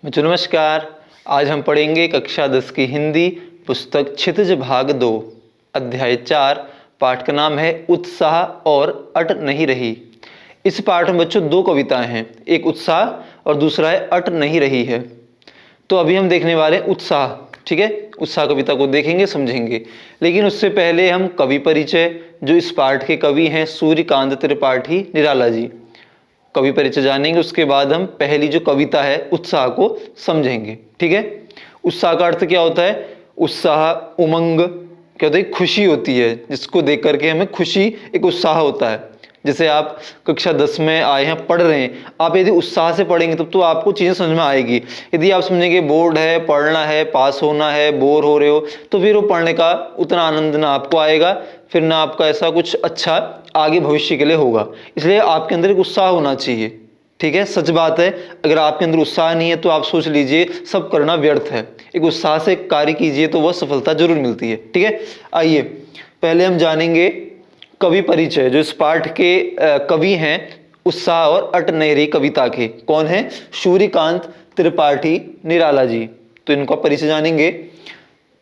बच्चों नमस्कार। आज हम पढ़ेंगे कक्षा 10 की हिंदी पुस्तक क्षितिज भाग 2 अध्याय 4। पाठ का नाम है उत्साह और अट नहीं रही। इस पाठ में बच्चों दो कविताएं हैं, एक उत्साह और दूसरा है अट नहीं रही है। तो अभी हम देखने वाले हैं उत्साह, ठीक है। उत्साह कविता को देखेंगे समझेंगे, लेकिन उससे पहले हम कवि परिचय, जो इस पाठ के कवि हैं सूर्यकांत त्रिपाठी निराला जी, कवि परिचय जानेंगे। उसके बाद हम पहली जो कविता है उत्साह को समझेंगे, ठीक है। उत्साह का अर्थ क्या होता है? उत्साह, उमंग, क्या होता है? खुशी होती है, जिसको देख करके हमें खुशी, एक उत्साह होता है। जैसे आप कक्षा 10 में आए हैं, पढ़ रहे हैं, आप यदि उत्साह से पढ़ेंगे तब तो आपको चीज़ें समझ में आएगी। यदि आप समझेंगे बोर्ड है, पढ़ना है, पास होना है, बोर हो रहे हो, तो फिर वो पढ़ने का उतना आनंद ना आपको आएगा, फिर ना आपका ऐसा कुछ अच्छा आगे भविष्य के लिए होगा। इसलिए आपके अंदर एक उत्साह होना चाहिए, ठीक है। सच बात है, अगर आपके अंदर उत्साह नहीं है तो आप सोच लीजिए सब करना व्यर्थ है। एक उत्साह से कार्य कीजिए तो वह सफलता जरूर मिलती है, ठीक है। आइए पहले हम जानेंगे कवि परिचय, जो इस पाठ के कवि हैं उत्साह और अट नहीं रही कविता के। कौन है? सूर्यकांत त्रिपाठी निराला जी। तो इनका परिचय जानेंगे।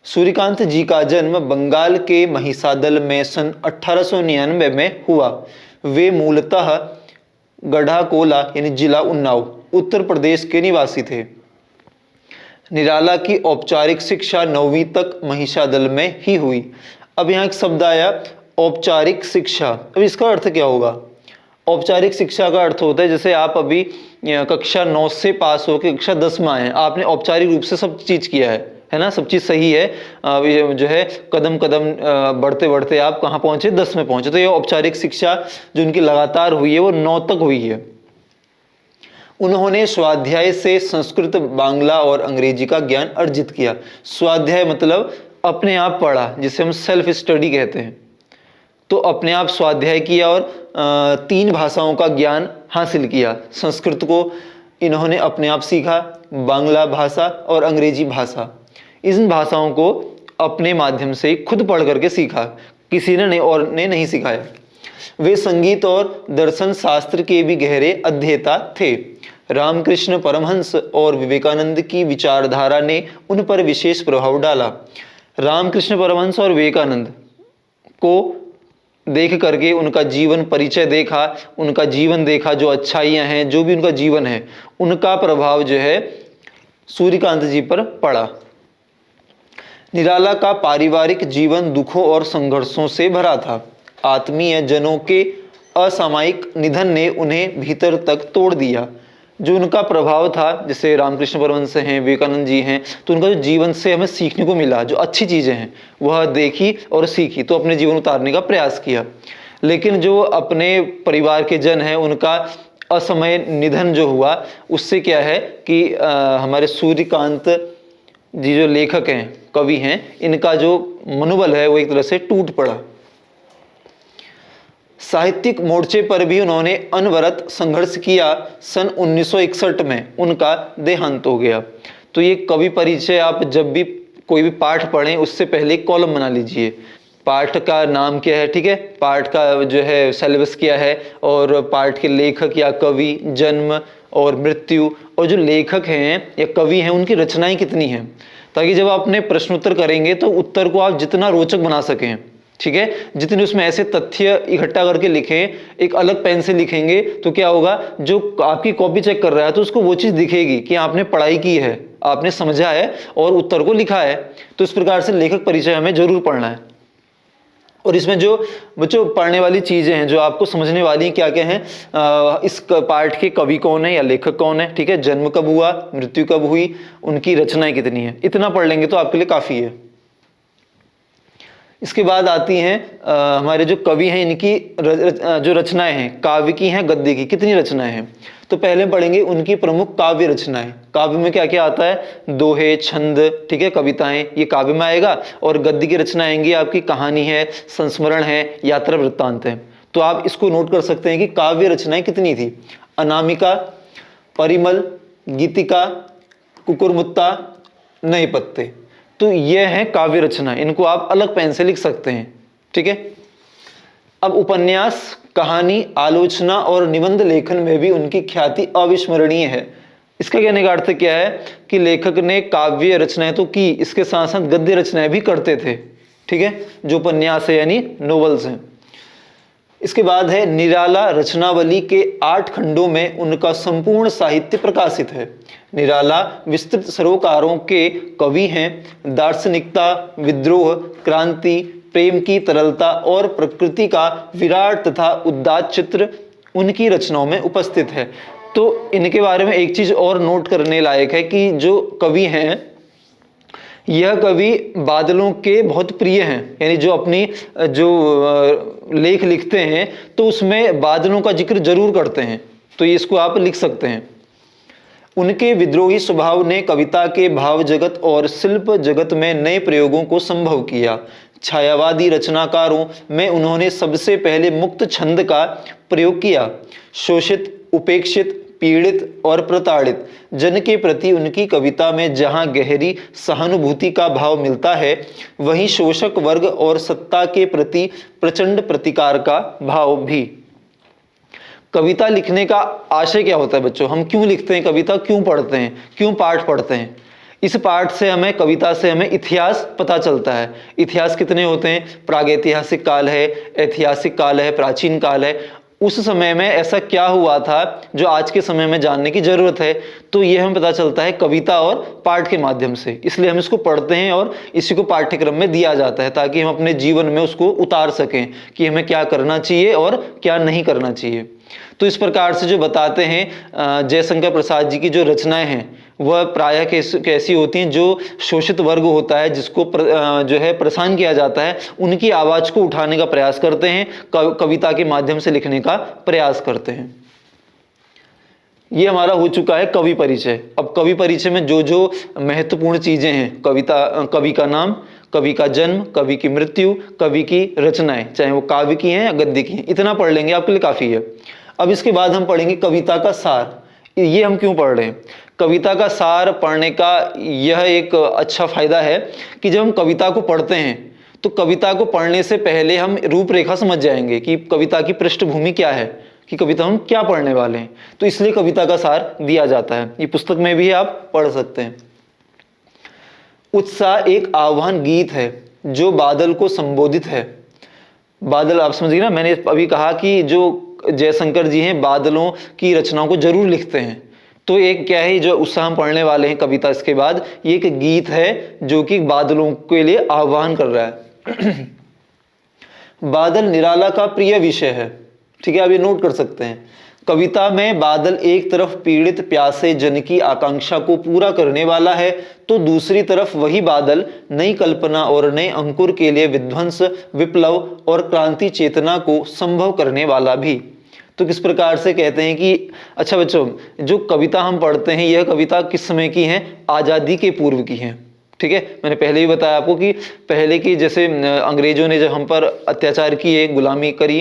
सूर्यकांत जी का जन्म बंगाल के महिसादल में सन 1899 में हुआ। वे मूलतः गढ़ाकोला यानी जिला उन्नाव, उत्तर प्रदेश के निवासी थे। निराला की औपचारिक शिक्षा 9वीं तक महिसादल में ही हुई। अब यहाँ एक शब्द आया औपचारिक शिक्षा। अब इसका अर्थ क्या होगा? औपचारिक शिक्षा का अर्थ होता है जैसे आप अभी कक्षा 9 से पास होकर कक्षा 10 में आए हैं, आपने औपचारिक रूप से सब चीज किया है ना, सब चीज सही है। जो है कदम कदम बढ़ते बढ़ते आप कहाँ पहुंचे? 10 में पहुंचे। तो ये औपचारिक शिक्षा जो उनकी लगातार हुई है वो 9 तक हुई है। उन्होंने स्वाध्याय से संस्कृत, बांग्ला और अंग्रेजी का ज्ञान अर्जित किया। स्वाध्याय मतलब अपने आप पढ़ा, जिसे हम सेल्फ स्टडी कहते हैं। तो अपने आप स्वाध्याय किया और 3 भाषाओं का ज्ञान हासिल किया। संस्कृत को इन्होंने अपने आप सीखा, बांग्ला भाषा और अंग्रेजी भाषा, इन भाषाओं को अपने माध्यम से खुद पढ़ करके सीखा, किसी ने नहीं और ने नहीं सिखाया। वे संगीत और दर्शन शास्त्र के भी गहरे अध्येता थे। रामकृष्ण परमहंस और विवेकानंद की विचारधारा ने उन पर विशेष प्रभाव डाला। रामकृष्ण परमहंस और विवेकानंद को देख करके उनका जीवन परिचय देखा, उनका जीवन देखा, जो अच्छाइयाँ हैं, जो भी उनका जीवन है, उनका प्रभाव जो है सूर्यकांत जी पर पड़ा। निराला का पारिवारिक जीवन दुखों और संघर्षों से भरा था। आत्मीय जनों के असामयिक निधन ने उन्हें भीतर तक तोड़ दिया। जो उनका प्रभाव था, जैसे रामकृष्ण परमहंस हैं, विवेकानंद जी हैं, तो उनका जो जीवन से हमें सीखने को मिला, जो अच्छी चीज़ें हैं वह देखी और सीखी, तो अपने जीवन उतारने का प्रयास किया। लेकिन जो अपने परिवार के जन हैं, उनका असमय निधन जो हुआ, उससे क्या है कि हमारे सूर्यकांत जी जो लेखक हैं, कवि हैं, इनका जो मनोबल है वो एक तरह से टूट पड़ा। साहित्यिक मोर्चे पर भी उन्होंने अनवरत संघर्ष किया। सन 1961 में उनका देहांत हो गया। तो ये कवि परिचय, आप जब भी कोई भी पाठ पढ़ें उससे पहले कॉलम बना लीजिए। पाठ का नाम क्या है, ठीक है, पाठ का जो है सिलेबस क्या है, और पाठ के लेखक या कवि, जन्म और मृत्यु, और जो लेखक हैं या कवि हैं उनकी रचनाएं कितनी हैं, ताकि जब आप अपने प्रश्नोत्तर करेंगे तो उत्तर को आप जितना रोचक बना सकें, ठीक है। जितने उसमें ऐसे तथ्य इकट्ठा करके लिखें, एक अलग पेन से लिखेंगे तो क्या होगा, जो आपकी कॉपी चेक कर रहा है तो उसको वो चीज़ दिखेगी कि आपने पढ़ाई की है, आपने समझा है और उत्तर को लिखा है। तो इस प्रकार से लेखक परिचय हमें जरूर पढ़ना है। और इसमें जो बच्चों पढ़ने वाली चीज़ें हैं, जो आपको समझने वाली क्या क्या हैं, इस पाठ के कवि कौन है या लेखक कौन है, ठीक है, जन्म कब हुआ, मृत्यु कब हुई, उनकी रचनाएं कितनी है, इतना पढ़ लेंगे तो आपके लिए काफ़ी है। इसके बाद आती हैं हमारे जो कवि हैं, इनकी जो रचनाएं हैं, काव्य की हैं, गद्य की, कितनी रचनाएं हैं। तो पहले पढ़ेंगे उनकी प्रमुख काव्य रचनाएं। काव्य में क्या क्या आता है? दोहे, छंद, ठीक है, कविताएं, ये काव्य में आएगा। और गद्य की रचना आएंगी आपकी कहानी है, संस्मरण है, यात्रा वृत्तांत है। तो आप इसको नोट कर सकते हैं कि काव्य रचनाएं कितनी थी। अनामिका, परिमल, गीतिका, कुकुरमुत्ता, नए पत्ते, तो यह है काव्य रचना। इनको आप अलग पेन से लिख सकते हैं, ठीक है। अब उपन्यास, कहानी, आलोचना और निबंध लेखन में भी उनकी ख्याति अविस्मरणीय है। इसका कहने का अर्थ क्या है? कि लेखक ने काव्य रचनाएं तो की, इसके साथ साथ गद्य रचनाएं भी करते थे। ठीक है, जो उपन्यास है यानी नोवेल्स हैं। इसके बाद है निराला रचनावली के 8 खंडों में उनका संपूर्ण साहित्य प्रकाशित है। निराला विस्तृत सरोकारों के कवि हैं। दार्शनिकता, विद्रोह, क्रांति, प्रेम की तरलता और प्रकृति का विराट तथा उदात्त चित्र उनकी रचनाओं में उपस्थित है। तो इनके बारे में एक चीज और नोट करने लायक है कि जो कवि हैं, यह कवि बादलों के बहुत प्रिय हैं, यानी जो अपनी जो लेख लिखते हैं तो उसमें बादलों का जिक्र जरूर करते हैं। तो ये इसको आप लिख सकते हैं। उनके विद्रोही स्वभाव ने कविता के भाव जगत और शिल्प जगत में नए प्रयोगों को संभव किया। छायावादी रचनाकारों में उन्होंने सबसे पहले मुक्त छंद का प्रयोग किया। शोषित, उपेक्षित, पीड़ित और प्रताड़ित जन के प्रति उनकी कविता में जहां गहरी सहानुभूति का भाव मिलता है, वहीं शोषक वर्ग और सत्ता के प्रति प्रचंड प्रतिकार का भाव भी। कविता लिखने का आशय क्या होता है बच्चों? हम क्यों लिखते हैं कविता, क्यों पढ़ते हैं, क्यों पाठ पढ़ते हैं? इस पाठ से हमें, कविता से हमें इतिहास पता चलता है। इतिहास कितने होते हैं? प्रागैतिहासिक काल है, ऐतिहासिक काल है, प्राचीन काल है। उस समय में ऐसा क्या हुआ था जो आज के समय में जानने की जरूरत है, तो यह हमें पता चलता है कविता और पाठ के माध्यम से। इसलिए हम इसको पढ़ते हैं और इसी को पाठ्यक्रम में दिया जाता है ताकि हम अपने जीवन में उसको उतार सकें कि हमें क्या करना चाहिए और क्या नहीं करना चाहिए। तो इस प्रकार से जो बताते हैं जयशंकर प्रसाद जी की जो रचनाएं हैं वह प्रायः कैसी होती हैं, जो शोषित वर्ग होता है, जिसको जो है परेशान किया जाता है, उनकी आवाज को उठाने का प्रयास करते हैं, कविता के माध्यम से लिखने का प्रयास करते हैं। ये हमारा हो चुका है कवि परिचय। अब कवि परिचय में जो जो महत्वपूर्ण चीजें हैं, कवि का नाम, कवि का जन्म, कवि की मृत्यु, कवि की रचनाएं, चाहे वो काव्य की हैं या गद्य की हैं, इतना पढ़ लेंगे आपके लिए काफी है। अब इसके बाद हम पढ़ेंगे कविता का सार। ये हम क्यों पढ़ रहे हैं? कविता का सार पढ़ने का यह एक अच्छा फायदा है कि जब हम कविता को पढ़ते हैं तो कविता को पढ़ने से पहले हम रूपरेखा समझ जाएंगे कि कविता की पृष्ठभूमि क्या है, कि कविता हम क्या पढ़ने वाले हैं। तो इसलिए कविता का सार दिया जाता है। ये पुस्तक में भी आप पढ़ सकते हैं। उत्साह एक आह्वान गीत है जो बादल को संबोधित है। बादल आप समझिए ना, मैंने अभी कहा कि जो जयशंकर जी हैं बादलों की रचनाओं को जरूर लिखते हैं। तो एक क्या है जो उत्साह हम पढ़ने वाले हैं कविता, इसके बाद ये एक गीत है जो कि बादलों के लिए आह्वान कर रहा है। बादल निराला का प्रिय विषय है। ठीक है, आप ये नोट कर सकते हैं। कविता में बादल एक तरफ पीड़ित प्यासे जन की आकांक्षा को पूरा करने वाला है, तो दूसरी तरफ वही बादल नई कल्पना और नए अंकुर के लिए विध्वंस, विप्लव और क्रांति चेतना को संभव करने वाला भी। तो किस प्रकार से कहते हैं कि अच्छा बच्चों, जो कविता हम पढ़ते हैं यह कविता किस समय की है? आज़ादी के पूर्व की है। ठीक है, मैंने पहले ही बताया आपको कि पहले की जैसे अंग्रेजों ने जब हम पर अत्याचार किए, गुलामी करी,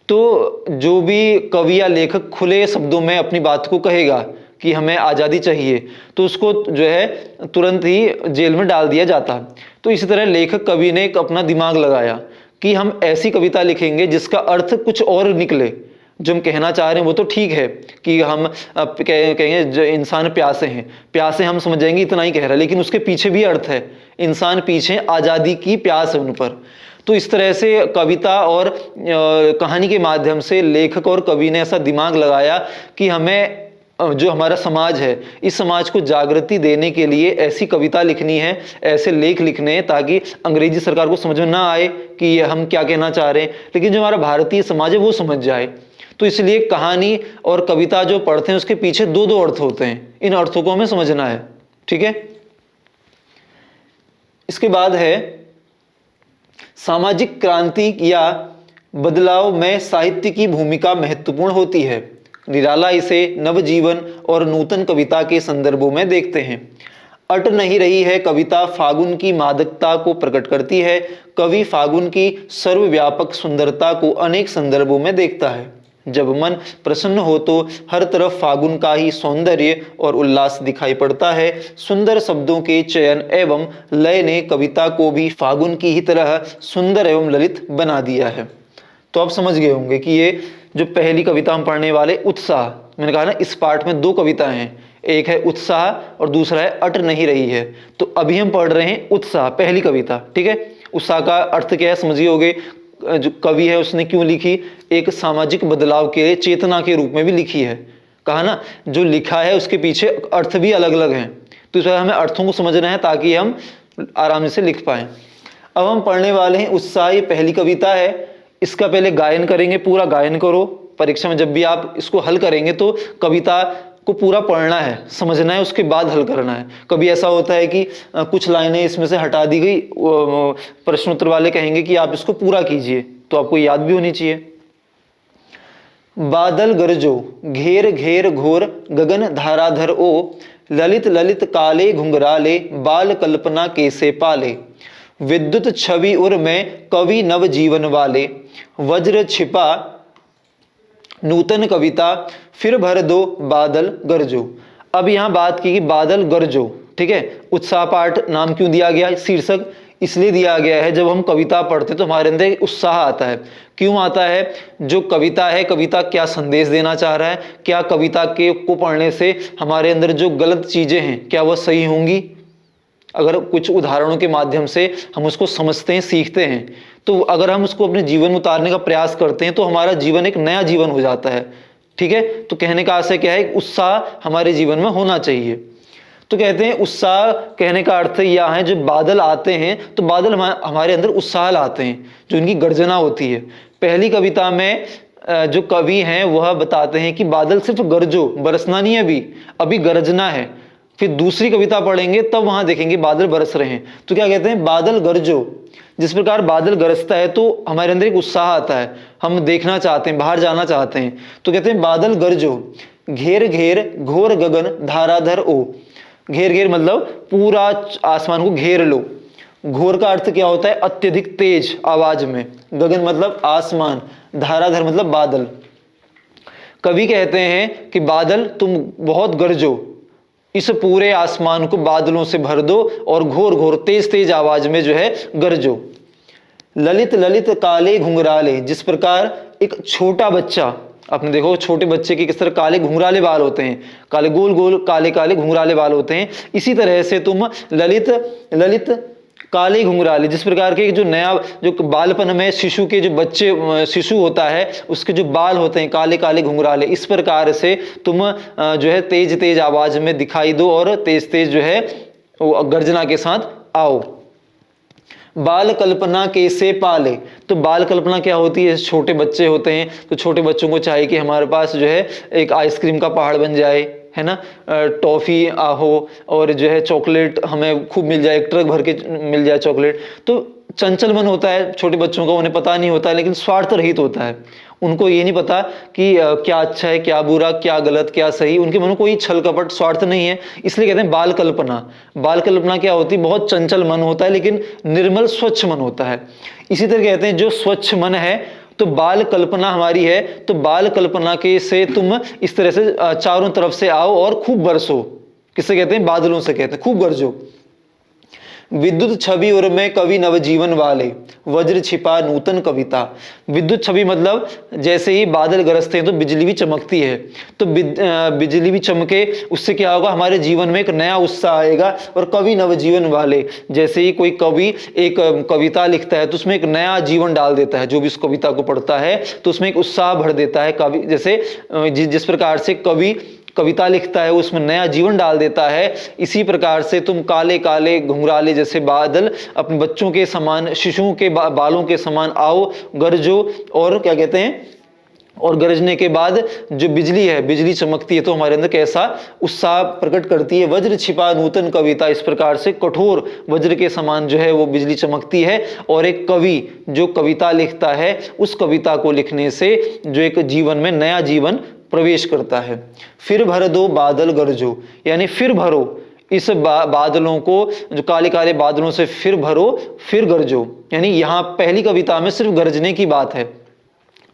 तो जो भी कवि या लेखक खुले शब्दों में अपनी बात को कहेगा कि हमें आज़ादी चाहिए, तो उसको जो है तुरंत ही जेल में डाल दिया जाता। तो इसी तरह लेखक कवि ने एक अपना दिमाग लगाया कि हम ऐसी कविता लिखेंगे जिसका अर्थ कुछ और निकले। जो हम कहना चाह रहे हैं वो तो ठीक है कि हम कहेंगे जो इंसान प्यासे हैं, प्यासे हम समझ जाएंगे इतना ही कह रहा है, लेकिन उसके पीछे भी अर्थ है। इंसान पीछे आज़ादी की प्यास है उन पर। तो इस तरह से कविता और कहानी के माध्यम से लेखक और कवि ने ऐसा दिमाग लगाया कि हमें जो हमारा समाज है, इस समाज को जागृति देने के लिए ऐसी कविता लिखनी है, ऐसे लेख लिखने हैं ताकि अंग्रेजी सरकार को समझ में ना आए कि हम क्या कहना चाह रहे हैं, लेकिन जो हमारा भारतीय समाज है वो समझ जाए। तो इसलिए कहानी और कविता जो पढ़ते हैं उसके पीछे दो दो अर्थ होते हैं, इन अर्थों को हमें समझना है। ठीक है, इसके बाद है सामाजिक क्रांति या बदलाव में साहित्य की भूमिका महत्वपूर्ण होती है। निराला इसे नवजीवन और नूतन कविता के संदर्भों में देखते हैं। अट नहीं रही है कविता फागुन की मादकता को प्रकट करती है। कवि फागुन की सर्वव्यापक सुंदरता को अनेक संदर्भों में देखता है। जब मन प्रसन्न हो तो हर तरफ फागुन का ही सौंदर्य और उल्लास दिखाई पड़ता है। सुंदर शब्दों के चयन एवं लय ने कविता को भी फागुन की ही तरह सुंदर एवं ललित बना दिया है। तो आप समझ गए होंगे कि ये जो पहली कविता हम पढ़ने वाले उत्साह, मैंने कहा ना इस पाठ में दो कविताएं हैं, एक है उत्साह और दूसरा है अट नहीं रही है। तो अभी हम पढ़ रहे हैं उत्साह, पहली कविता, ठीक है। उत्साह का अर्थ क्या है समझिए होगे, जो कवि है उसने क्यों लिखी, एक सामाजिक बदलाव के चेतना के रूप में भी लिखी है। कहा ना, जो लिखा है उसके पीछे अर्थ भी अलग अलग हैं, तो इस वजह हमें अर्थों को समझना है ताकि हम आराम से लिख पाएं। अब हम पढ़ने वाले हैं उत्साह, ये पहली कविता है। इसका पहले गायन करेंगे, पूरा गायन करो। परीक्षा में जब भी आप इसको हल करेंगे तो कविता को पूरा पढ़ना है, समझना है, उसके बाद हल करना है। कभी ऐसा होता है कि कुछ लाइनें इसमें से हटा दी गई, प्रश्नोत्तर वाले कहेंगे कि आप इसको पूरा कीजिए, तो आपको याद भी होनी चाहिए। बादल गरजो घेर घेर घोर गगन धाराधर ओ, ललित ललित काले घुंघराले बाल कल्पना कैसे पाले, विद्युत छवि उर में कवि नव जीवन वाले, वज्र छिपा नूतन कविता फिर भर दो बादल गरजो। अब यहां बात की कि बादल गरजो, ठीक है। उत्साह पाठ नाम क्यों दिया गया, शीर्षक इसलिए दिया गया है, जब हम कविता पढ़ते तो हमारे अंदर उत्साह आता है। क्यों आता है, जो कविता है, कविता क्या संदेश देना चाह रहा है, क्या कविता के को पढ़ने से हमारे अंदर जो गलत चीजें हैं क्या वह सही होंगी। अगर कुछ उदाहरणों के माध्यम से हम उसको समझते हैं, सीखते हैं, तो अगर हम उसको अपने जीवन में उतारने का प्रयास करते हैं तो हमारा जीवन एक नया जीवन हो जाता है, ठीक है। तो कहने का आशय क्या है, उत्साह हमारे जीवन में होना चाहिए। तो कहते हैं उत्साह, कहने का अर्थ यह है जब बादल आते हैं तो बादल हमारे अंदर उत्साह लाते हैं, जो इनकी गर्जना होती है। पहली कविता में जो कवि हैं वह बताते हैं कि बादल सिर्फ गरजो, बरसना नहीं है, अभी गरजना है। फिर दूसरी कविता पढ़ेंगे तब वहां देखेंगे बादल बरस रहे हैं। तो क्या कहते हैं, बादल गरजो। जिस प्रकार बादल गरजता है तो हमारे अंदर एक उत्साह आता है, हम देखना चाहते हैं, बाहर जाना चाहते हैं। तो कहते हैं बादल गरजो घेर घेर घोर गगन धाराधर ओ। घेर घेर मतलब पूरा आसमान को घेर लो। घोर का अर्थ क्या होता है, अत्यधिक तेज आवाज में। गगन मतलब आसमान, धाराधर मतलब बादल। कवि कहते हैं कि बादल तुम बहुत गरजो, इस पूरे आसमान को बादलों से भर दो और घोर घोर तेज तेज आवाज में जो है गरजो। ललित ललित काले घुंघराले, जिस प्रकार एक छोटा बच्चा, आपने देखो छोटे बच्चे के किस तरह काले घुंघराले बाल होते हैं, काले गोल गोल काले काले घुंघराले बाल होते हैं, इसी तरह से तुम ललित ललित काले घुंघराले, जिस प्रकार के जो नया जो बालपन में शिशु के जो बच्चे शिशु होता है उसके जो बाल होते हैं काले काले घुंघराले, इस प्रकार से तुम जो है तेज तेज आवाज में दिखाई दो और तेज तेज जो है वो गर्जना के साथ आओ। बाल कल्पना कैसे पाले, तो बाल कल्पना क्या होती है, छोटे बच्चे होते हैं तो छोटे बच्चों को चाहिए कि हमारे पास जो है एक आइसक्रीम का पहाड़ बन जाए, है ना, टॉफी हो और जो है चॉकलेट हमें खूब मिल जाए, एक ट्रक भर के मिल जाए चॉकलेट। तो चंचल मन होता है छोटे बच्चों का, उन्हें पता नहीं होता है, लेकिन स्वार्थ रहित होता है। उनको ये नहीं पता कि क्या अच्छा है, क्या बुरा, क्या गलत, क्या सही, उनके मन में कोई छल कपट स्वार्थ नहीं है। इसलिए कहते हैं बाल कल्पना। बाल कल्पना क्या होती है, बहुत चंचल मन होता है लेकिन निर्मल स्वच्छ मन होता है। इसी तरह कहते हैं जो स्वच्छ मन है तो बाल कल्पना हमारी है, तो बाल कल्पना के से तुम इस तरह से चारों तरफ से आओ और खूब बरसो। किससे कहते हैं, बादलों से कहते हैं, खूब गरजो। विद्युत छवि उर में कवि नवजीवन वाले, वज्र छिपा नूतन कविता। विद्युत छवि मतलब जैसे ही बादल गरजते हैं तो बिजली भी चमकती है, तो बिजली भी चमके, उससे क्या होगा, हमारे जीवन में एक नया उत्साह आएगा। और कवि नवजीवन वाले, जैसे ही कोई कवि एक कविता लिखता है तो उसमें एक नया जीवन डाल देता है, जो भी उस कविता को पढ़ता है तो उसमें एक उत्साह भर देता है। कवि जैसे जिस प्रकार से कवि कविता लिखता है उसमें नया जीवन डाल देता है, इसी प्रकार से तुम काले काले घुंघराले जैसे बादल अपने बच्चों के समान, शिशुओं के बालों के समान आओ, गरजो। और क्या कहते हैं, और गरजने के बाद जो बिजली है, बिजली चमकती है तो हमारे अंदर कैसा उत्साह प्रकट करती है। वज्र छिपा नूतन कविता, इस प्रकार से कठोर वज्र के समान जो है वो बिजली चमकती है। और एक कवि जो कविता लिखता है उस कविता को लिखने से जो एक जीवन में नया जीवन प्रवेश करता है। फिर भर दो बादल गरजो, यानी फिर भरो इस बादलों को, जो काले काले बादलों से फिर भरो, फिर गरजो। यानी यहां पहली कविता में सिर्फ गरजने की बात है।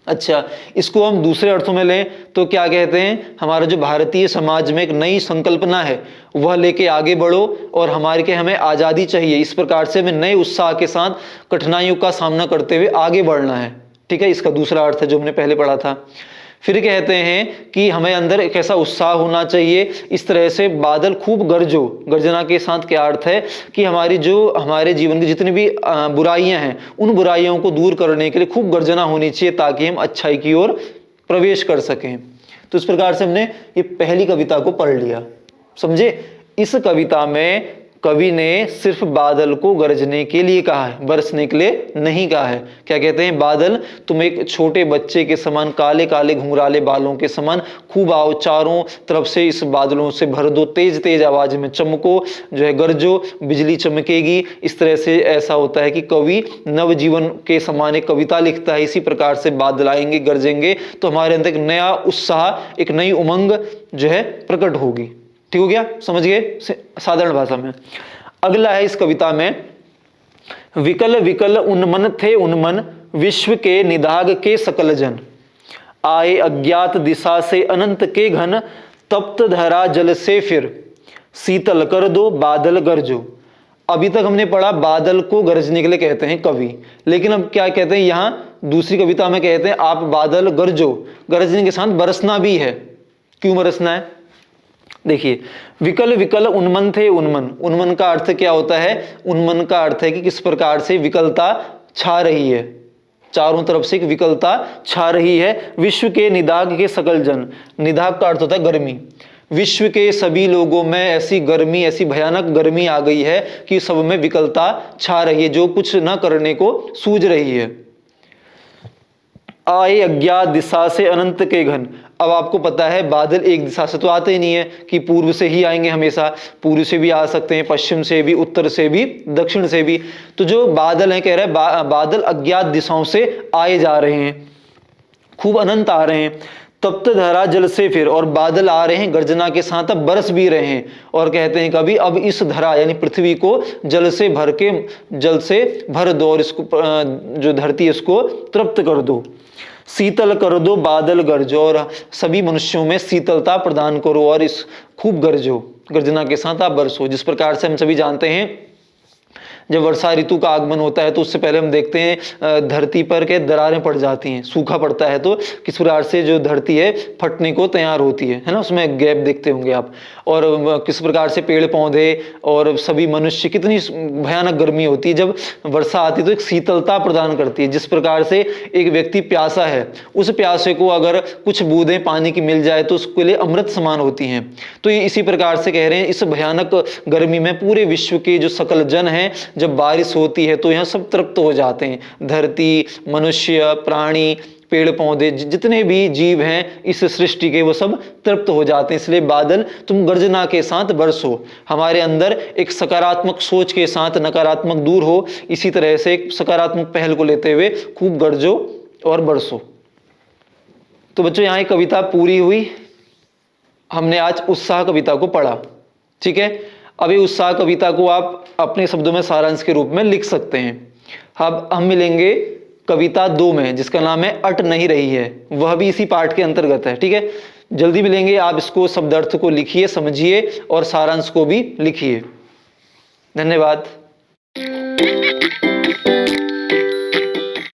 अच्छा, इसको हम दूसरे अर्थों में लें तो क्या कहते हैं, हमारा जो भारतीय समाज में एक नई संकल्पना है वह लेके आगे बढ़ो और हमें आज़ादी चाहिए। इस प्रकार से हमें नए उत्साह के साथ कठिनाइयों का सामना करते हुए आगे बढ़ना है। ठीक है, इसका दूसरा अर्थ है जो हमने पहले पढ़ा था। फिर कहते हैं कि हमें अंदर एक ऐसा उत्साह होना चाहिए, इस तरह से बादल खूब गरजो। गर्जना के साथ क्या अर्थ है कि हमारे जीवन की जितनी भी बुराइयां हैं, उन बुराइयों को दूर करने के लिए खूब गर्जना होनी चाहिए, ताकि हम अच्छाई की ओर प्रवेश कर सकें। तो इस प्रकार से हमने ये पहली कविता को पढ़ लिया, समझे। इस कविता में कवि ने सिर्फ बादल को गरजने के लिए कहा है, बरसने के लिए नहीं कहा है। क्या कहते हैं, बादल तुम एक छोटे बच्चे के समान, काले काले घुंघराले बालों के समान खूब आओ, चारों तरफ से इस बादलों से भर दो, तेज तेज आवाज में चमको, जो है गरजो, बिजली चमकेगी। इस तरह से ऐसा होता है कि कवि नवजीवन के समान एक कविता लिखता है। इसी प्रकार से बादल आएंगे, गरजेंगे, तो हमारे अंदर एक नया उत्साह, एक नई उमंग जो है प्रकट होगी। ठीक हो गया, समझ गए साधारण भाषा में। अगला है इस कविता में, विकल विकल उन्मन थे उन्मन, विश्व के निदाग के सकल जन, आए अज्ञात दिशा से अनंत के घन, तप्त धरा जल से फिर, शीतल कर दो बादल गरजो। अभी तक हमने पढ़ा बादल को गरजने के लिए कहते हैं कवि, लेकिन अब क्या कहते हैं, यहां दूसरी कविता में कहते हैं आप बादल गरजो। गरजने के साथ बरसना भी है। क्यों बरसना है, देखिए, विकल विकल उन्मन थे उन्मन। उन्मन का अर्थ क्या होता है, उन्मन का अर्थ है कि किस प्रकार से विकलता छा रही है, चारों तरफ से एक विकलता छा रही है। विश्व के निदाग के सकल जन, निदाग का अर्थ होता है गर्मी। विश्व के सभी लोगों में ऐसी गर्मी, ऐसी भयानक गर्मी आ गई है कि सब में विकलता छा रही है, जो कुछ न करने को सूझ रही है। आए अज्ञात दिशा से अनंत के घन। अब आपको पता है बादल एक दिशा से तो आते ही नहीं है कि पूर्व से ही आएंगे, हमेशा पूर्व से भी आ सकते हैं, पश्चिम से भी, उत्तर से भी, दक्षिण से भी। तो जो बादल हैं, कह रहे हैं बादल अज्ञात दिशाओं से आए जा रहे हैं, खूब अनंत आ रहे हैं। तप्त धरा जल से फिर, और बादल आ रहे हैं गर्जना के साथ, अब बरस भी रहे हैं। और कहते हैं कभी अब इस धरा यानी पृथ्वी को जल से भर दो, और इसको जो धरती है इसको तृप्त कर दो। शीतल कर दो बादल गरजो, और सभी मनुष्यों में शीतलता प्रदान करो, और इस खूब गरजो, गर्जना के साथ आप बरसो। जिस प्रकार से हम सभी जानते हैं जब वर्षा ऋतु का आगमन होता है तो उससे पहले हम देखते हैं धरती पर के दरारें पड़ जाती हैं, सूखा पड़ता है, तो किस प्रकार से जो धरती है फटने को तैयार होती है ना, उसमें गैप देखते होंगे आप। और किस प्रकार से पेड़ पौधे और सभी मनुष्य, कितनी भयानक गर्मी होती है, जब वर्षा आती है तो एक शीतलता प्रदान करती है। जिस प्रकार से एक व्यक्ति प्यासा है, उस प्यासे को अगर कुछ बूंदें पानी की मिल जाए तो उसके लिए अमृत समान होती हैं। तो ये इसी प्रकार से कह रहे हैं, इस भयानक गर्मी में पूरे विश्व के जो सकल जन हैं, जब बारिश होती है तो यहाँ सब तृप्त हो जाते हैं। धरती, मनुष्य, प्राणी, पेड़ पौधे, जितने भी जीव हैं इस सृष्टि के, वो सब तृप्त हो जाते हैं। इसलिए बादल तुम गर्जना के साथ बरसो, हमारे अंदर एक सकारात्मक सोच के साथ नकारात्मक दूर हो, इसी तरह से एक सकारात्मक पहल को लेते हुए खूब गरजो और बरसो। तो बच्चों यहाँ कविता पूरी हुई। हमने आज उत्साह कविता को पढ़ा, ठीक है। अभी उत्साह कविता को आप अपने शब्दों में सारांश के रूप में लिख सकते हैं। अब हम मिलेंगे कविता 2 में, जिसका नाम है अट नहीं रही है, वह भी इसी पाठ के अंतर्गत है, ठीक है। जल्दी मिलेंगे, आप इसको शब्दार्थ को लिखिए, समझिए और सारांश को भी लिखिए। धन्यवाद।